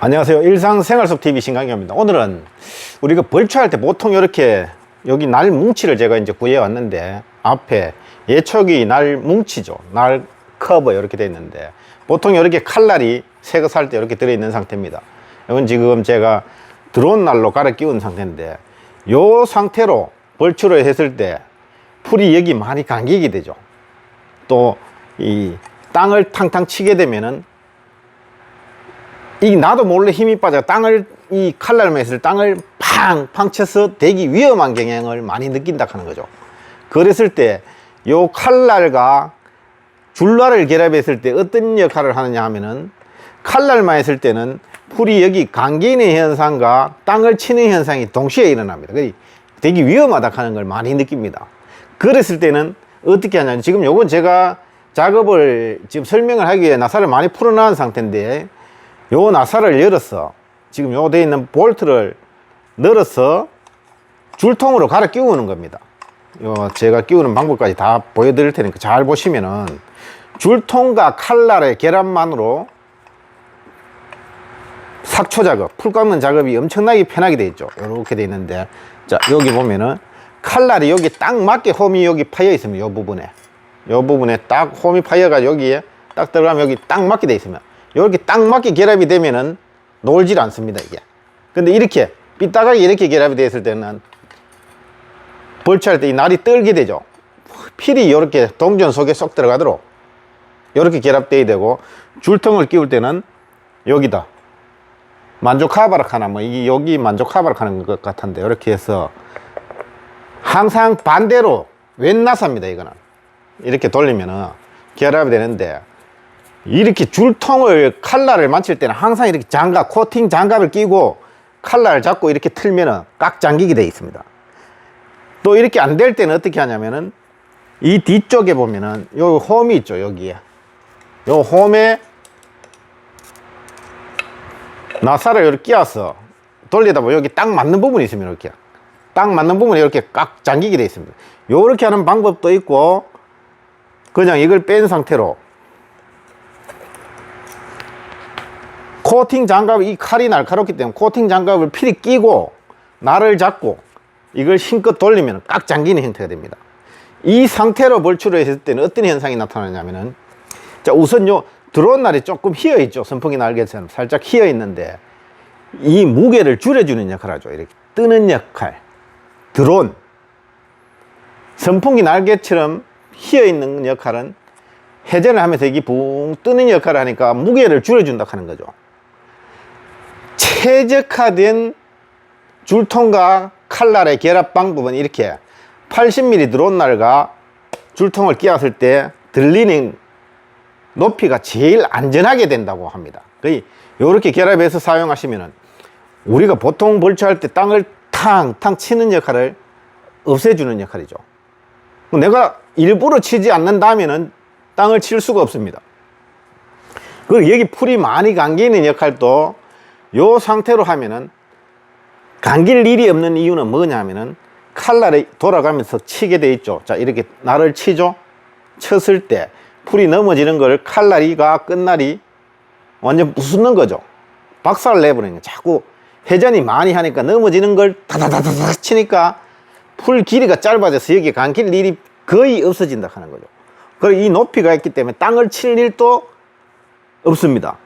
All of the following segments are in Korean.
안녕하세요. 일상생활 속 TV 신강기입니다. 오늘은 우리가 벌초할 때 보통 이렇게 여기 날 뭉치를 제가 이제 구해 왔는데, 앞에 예초기 날 뭉치죠. 날 커버 이렇게 되어 있는데, 보통 이렇게 칼날이 새 거 살 때 이렇게 들어 있는 상태입니다. 이건 지금 제가 드론 날로 갈아 끼운 상태인데, 이 상태로 벌초를 했을 때 풀이 여기 많이 감기게 되죠. 또 이 땅을 탕탕 치게 되면은 이 나도 몰래 힘이 빠져 땅을, 이 칼날만 했을 때 땅을 팡팡 쳐서 되기 위험한 경향을 많이 느낀다 하는 거죠. 그랬을 때 요 칼날과 줄날을 결합했을 때 어떤 역할을 하느냐 하면은, 칼날만 했을 때는 풀이 여기 감기는 현상과 땅을 치는 현상이 동시에 일어납니다. 되게 위험하다 하는 걸 많이 느낍니다. 그랬을 때는 어떻게 하냐면, 지금 요건 제가 작업을 지금 설명을 하기 위해 나사를 많이 풀어놓은 상태인데, 요 나사를 열어서 지금 요 돼 있는 볼트를 늘어서 줄통으로 갈아 끼우는 겁니다. 요 제가 끼우는 방법까지 다 보여드릴 테니까 잘 보시면은, 줄통과 칼날의 결합만으로 삭초 작업, 풀 깎는 작업이 엄청나게 편하게 되어 있죠. 이렇게 되어 있는데, 자, 여기 보면은 칼날이 여기 딱 맞게 홈이 여기 파여 있습니다. 요 부분에 딱 홈이 파여가지고 여기에 딱 들어가면 여기 딱 맞게 되어 있으면, 이렇게 딱 맞게 결합이 되면은 놀질 않습니다, 이게. 근데 이렇게 삐딱하게 이렇게 결합이 되었을 때는 벌초할 때 이 날이 떨게 되죠. 필이 이렇게 동전 속에 쏙 들어가도록 이렇게 결합돼야 되고, 줄통을 끼울 때는 여기다 만족하바락 하나, 뭐 이게 여기 만족하바락 하는 것 같은데, 이렇게 해서 항상 반대로 왼나사입니다. 이거는 이렇게 돌리면은 결합이 되는데, 이렇게 줄통을 칼날을 만칠 때는 항상 이렇게 장갑, 코팅 장갑을 끼고 칼날을 잡고 이렇게 틀면은 꽉 잠기게 되어 있습니다. 또 이렇게 안 될 때는 어떻게 하냐면은, 이 뒤쪽에 보면은 요 홈이 있죠. 여기에 요 홈에 나사를 이렇게 끼워서 돌리다 보면 여기 딱 맞는 부분이 있으면, 이렇게 딱 맞는 부분이 이렇게 꽉 잠기게 되어 있습니다. 요렇게 하는 방법도 있고, 그냥 이걸 뺀 상태로 코팅 장갑, 이 칼이 날카롭기 때문에 코팅 장갑을 필히 끼고 날을 잡고 이걸 힘껏 돌리면 꽉 잠기는 형태가 됩니다. 이 상태로 벌초를 했을 때는 어떤 현상이 나타나냐면은, 자, 우선 요 드론 날이 조금 휘어 있죠. 선풍기 날개처럼 살짝 휘어 있는데, 이 무게를 줄여주는 역할을 하죠. 이렇게 뜨는 역할. 드론 선풍기 날개처럼 휘어 있는 역할은 회전을 하면서 이게 붕 뜨는 역할을 하니까 무게를 줄여준다 하는 거죠. 최적화된 줄통과 칼날의 결합 방법은 이렇게 80mm 드론 날과 줄통을 끼웠을 때 들리는 높이가 제일 안전하게 된다고 합니다. 거의 이렇게 결합해서 사용하시면은, 우리가 보통 벌초할 때 땅을 탕탕 치는 역할을 없애주는 역할이죠. 내가 일부러 치지 않는다면은 땅을 칠 수가 없습니다. 그리고 여기 풀이 많이 감기는 역할도 요 상태로 하면은 감길 일이 없는 이유는 뭐냐 하면은, 칼날이 돌아가면서 치게 돼 있죠. 자, 이렇게 날을 치죠. 쳤을 때 풀이 넘어지는 걸 칼날이가 끝날이 완전 부수는 거죠. 박살을 내버리는 거예요. 자꾸 회전이 많이 하니까 넘어지는 걸 다다다다다 치니까 풀 길이가 짧아져서 여기 감길 일이 거의 없어진다 하는 거죠. 그리고 이 높이가 있기 때문에 땅을 칠 일도 없습니다.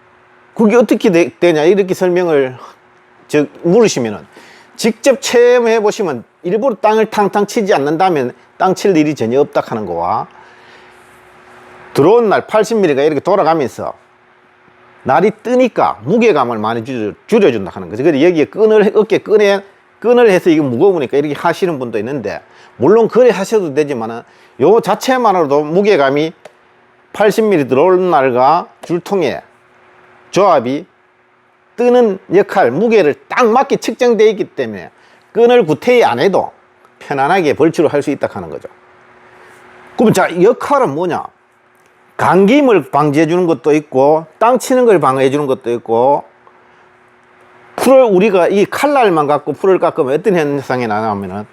그게 어떻게 되냐 이렇게 설명을 물으시면은, 직접 체험해 보시면, 일부러 땅을 탕탕 치지 않는다면 땅 칠 일이 전혀 없다 하는 거와, 들어온 날 80mm가 이렇게 돌아가면서 날이 뜨니까 무게감을 많이 줄여준다 하는 거죠. 그래서 여기에 어깨 끈을 해서 이거 무거우니까 이렇게 하시는 분도 있는데, 물론 그래 하셔도 되지만은 요 자체만으로도 무게감이 80mm 들어온 날과 줄통의 조합이 뜨는 역할, 무게를 딱 맞게 측정되어 있기 때문에 끈을 구태이 안 해도 편안하게 벌초를 할 수 있다 하는 거죠. 그럼 자, 역할은 뭐냐? 감김을 방지해 주는 것도 있고, 땅 치는 걸 방어해 주는 것도 있고, 풀을 우리가 이 칼날만 갖고 풀을 깎으면 어떤 현상이 나냐면은,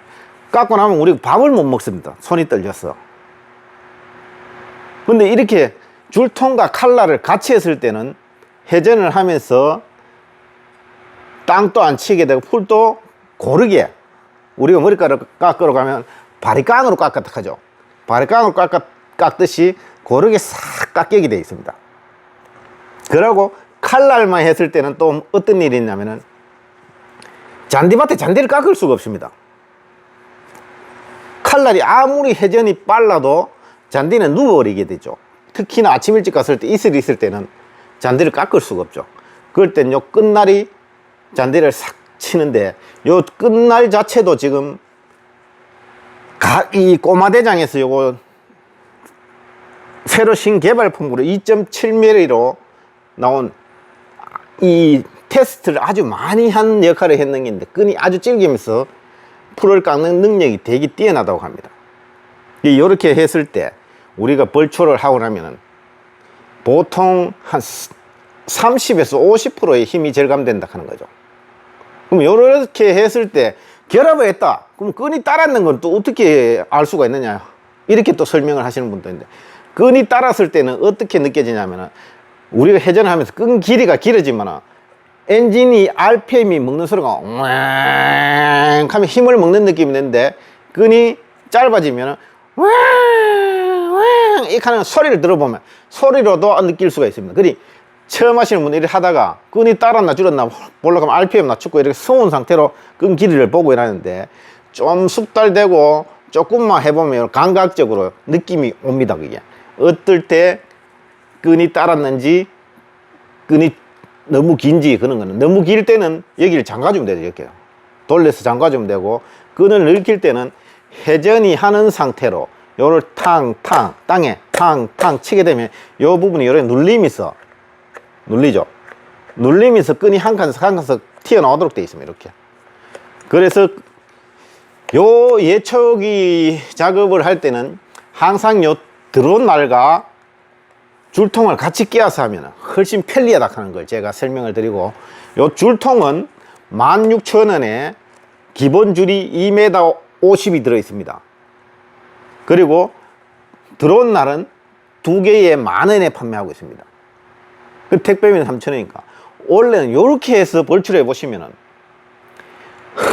깎고 나면 우리가 밥을 못 먹습니다. 손이 떨려서. 근데 이렇게 줄통과 칼날을 같이 했을 때는 회전을 하면서 땅도 안 치게 되고 풀도 고르게, 우리가 머리카락 깎으러 가면 바리깡으로 깎았다 하죠. 바리깡으로 깎듯이 고르게 싹 깎이게 되어 있습니다. 그러고 칼날만 했을 때는 또 어떤 일이 있냐면은 잔디밭에 잔디를 깎을 수가 없습니다. 칼날이 아무리 회전이 빨라도 잔디는 누워버리게 되죠. 특히나 아침 일찍 갔을 때, 이슬이 있을 때는 잔디를 깎을 수가 없죠. 그럴 땐 요 끝날이 잔디를 싹 치는데, 요 끝날 자체도 지금 이 꼬마대장에서 요거 새로 신개발품으로 2.7mm로 나온 이 테스트를 아주 많이 한 역할을 했는데, 끈이 아주 질기면서 풀을 깎는 능력이 되게 뛰어나다고 합니다. 이렇게 했을 때 우리가 벌초를 하고 나면은 보통 한 30에서 50%의 힘이 절감된다 하는 거죠. 그럼 이렇게 했을 때 결합을 했다, 그럼 끈이 따랐는 건 또 어떻게 알 수가 있느냐, 이렇게 또 설명을 하시는 분도 있는데, 끈이 따랐을 때는 어떻게 느껴지냐면은, 우리가 회전을 하면서 끈 길이가 길어지면 엔진이 RPM이 먹는 소리가 왱 하면 힘을 먹는 느낌이 있는데, 끈이 짧아지면 왱 이렇게 하는 소리를 들어보면 소리로도 느낄 수가 있습니다. 그리 처음 하시는 분들이 하다가 끈이 따랐나 줄었나 보려고 하면 RPM 낮추고 이렇게 서운 상태로 끈 길이를 보고 일하는데, 좀 숙달되고 조금만 해보면 감각적으로 느낌이 옵니다. 그게 어떨 때 끈이 따랐는지, 끈이 너무 긴지, 그런 거는 너무 길 때는 여기를 잠가주면 되죠. 이렇게 돌려서 잠가주면 되고, 끈을 늘릴 때는 회전이 하는 상태로 요를 탕탕 땅에 탕탕 치게 되면 요 부분이 요렇게 눌림이 있어, 눌리죠. 눌림이 있어 끈이 한 칸씩 한 칸씩 튀어나오도록 되어 있습니다. 이렇게. 그래서 요 예초기 작업을 할 때는 항상 요 드론 날과 줄통을 같이 끼워서 하면 훨씬 편리하다 하는 걸 제가 설명을 드리고, 요 줄통은 16,000원에 기본 줄이 2m 50이 들어 있습니다. 그리고 드론 날은 2개에 10,000원에 판매하고 있습니다. 그 택배비는 3,000원이니까 원래는 이렇게 해서 벌출해 보시면은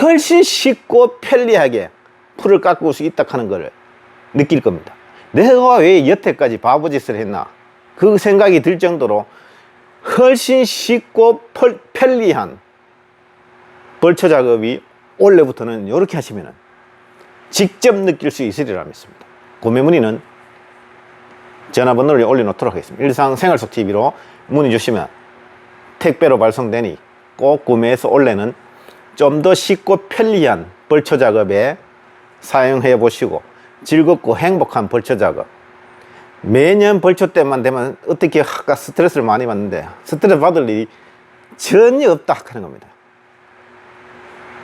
훨씬 쉽고 편리하게 풀을 깎을 수 있다 하는 걸 느낄 겁니다. 내가 왜 여태까지 바보짓을 했나, 그 생각이 들 정도로 훨씬 쉽고 편리한 벌초 작업이 원래부터는 이렇게 하시면은 직접 느낄 수 있으리라 믿습니다. 구매 문의는 전화번호를 올려놓도록 하겠습니다. 일상생활속TV로 문의 주시면 택배로 발송되니 꼭 구매해서 원래는 좀 더 쉽고 편리한 벌초 작업에 사용해 보시고 즐겁고 행복한 벌초 작업, 매년 벌초 때만 되면 어떻게 아까 스트레스를 많이 받는데 스트레스 받을 일이 전혀 없다 하는 겁니다.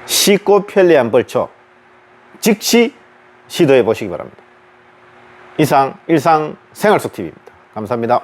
쉽고 편리한 벌초 즉시 시도해 보시기 바랍니다. 이상 일상생활속TV입니다. 감사합니다.